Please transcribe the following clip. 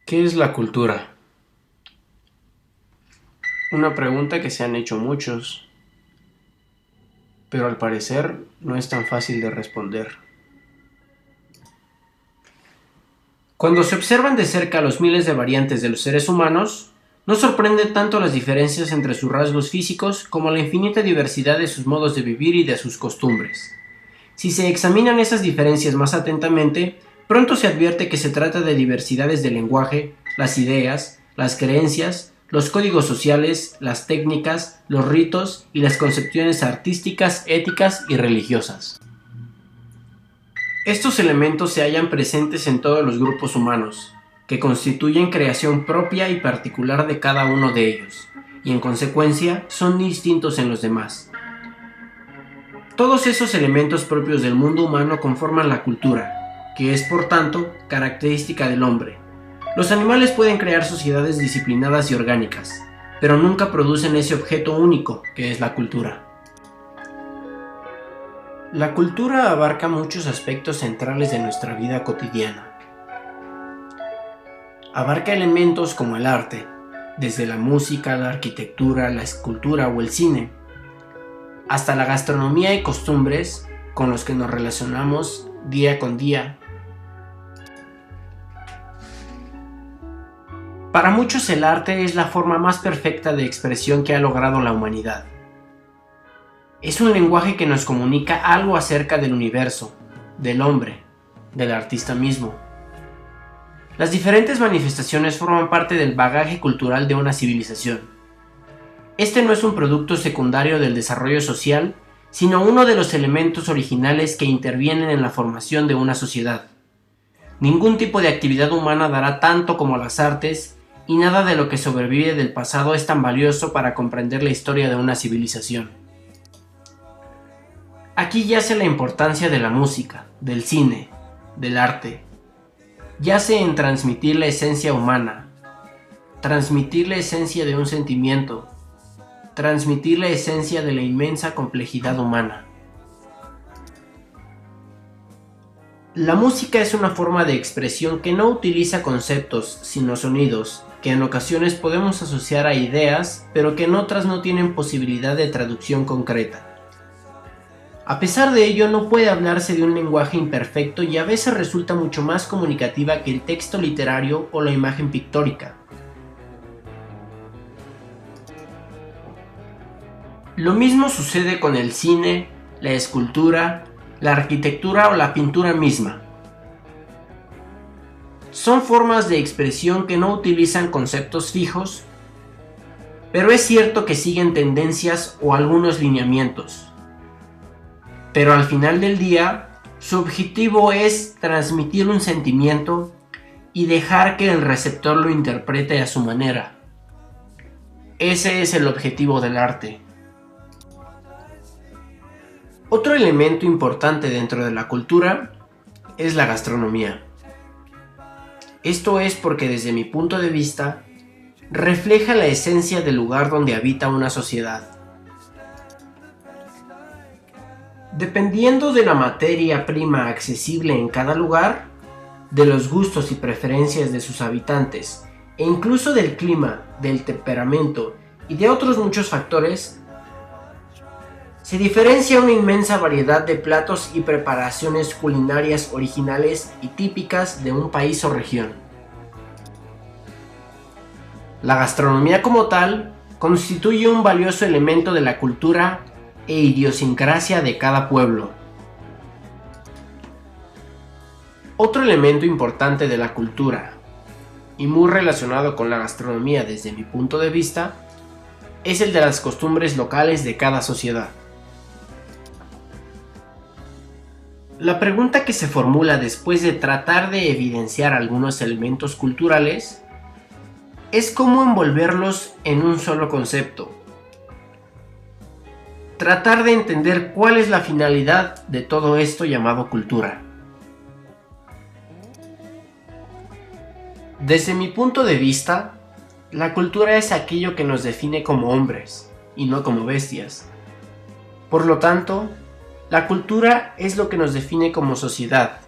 ¿Qué es la cultura? Una pregunta que se han hecho muchos, pero al parecer no es tan fácil de responder. Cuando se observan de cerca los miles de variantes de los seres humanos, no sorprende tanto las diferencias entre sus rasgos físicos como la infinita diversidad de sus modos de vivir y de sus costumbres. Si se examinan esas diferencias más atentamente, pronto se advierte que se trata de diversidades de lenguaje, las ideas, las creencias, los códigos sociales, las técnicas, los ritos y las concepciones artísticas, éticas y religiosas. Estos elementos se hallan presentes en todos los grupos humanos, que constituyen creación propia y particular de cada uno de ellos, y en consecuencia son distintos en los demás. Todos esos elementos propios del mundo humano conforman la cultura, que es por tanto característica del hombre. Los animales pueden crear sociedades disciplinadas y orgánicas, pero nunca producen ese objeto único que es la cultura. La cultura abarca muchos aspectos centrales de nuestra vida cotidiana. Abarca elementos como el arte, desde la música, la arquitectura, la escultura o el cine, hasta la gastronomía y costumbres con los que nos relacionamos día con día. Para muchos el arte es la forma más perfecta de expresión que ha logrado la humanidad. Es un lenguaje que nos comunica algo acerca del universo, del hombre, del artista mismo. Las diferentes manifestaciones forman parte del bagaje cultural de una civilización. Este no es un producto secundario del desarrollo social, sino uno de los elementos originales que intervienen en la formación de una sociedad. Ningún tipo de actividad humana dará tanto como las artes, y nada de lo que sobrevive del pasado es tan valioso para comprender la historia de una civilización. Aquí yace la importancia de la música, del cine, del arte. Yace en transmitir la esencia humana, transmitir la esencia de un sentimiento, transmitir la esencia de la inmensa complejidad humana. La música es una forma de expresión que no utiliza conceptos, sino sonidos, que en ocasiones podemos asociar a ideas, pero que en otras no tienen posibilidad de traducción concreta. A pesar de ello, no puede hablarse de un lenguaje imperfecto y a veces resulta mucho más comunicativa que el texto literario o la imagen pictórica. Lo mismo sucede con el cine, la escultura, la arquitectura o la pintura misma. Son formas de expresión que no utilizan conceptos fijos, pero es cierto que siguen tendencias o algunos lineamientos. Pero al final del día, su objetivo es transmitir un sentimiento y dejar que el receptor lo interprete a su manera. Ese es el objetivo del arte. Otro elemento importante dentro de la cultura es la gastronomía. Esto es porque desde mi punto de vista, refleja la esencia del lugar donde habita una sociedad. Dependiendo de la materia prima accesible en cada lugar, de los gustos y preferencias de sus habitantes, e incluso del clima, del temperamento y de otros muchos factores, se diferencia una inmensa variedad de platos y preparaciones culinarias originales y típicas de un país o región. La gastronomía como tal constituye un valioso elemento de la cultura e idiosincrasia de cada pueblo. Otro elemento importante de la cultura, y muy relacionado con la gastronomía desde mi punto de vista, es el de las costumbres locales de cada sociedad. La pregunta que se formula después de tratar de evidenciar algunos elementos culturales es cómo envolverlos en un solo concepto. Tratar de entender cuál es la finalidad de todo esto llamado cultura. Desde mi punto de vista, la cultura es aquello que nos define como hombres y no como bestias. Por lo tanto, la cultura es lo que nos define como sociedad,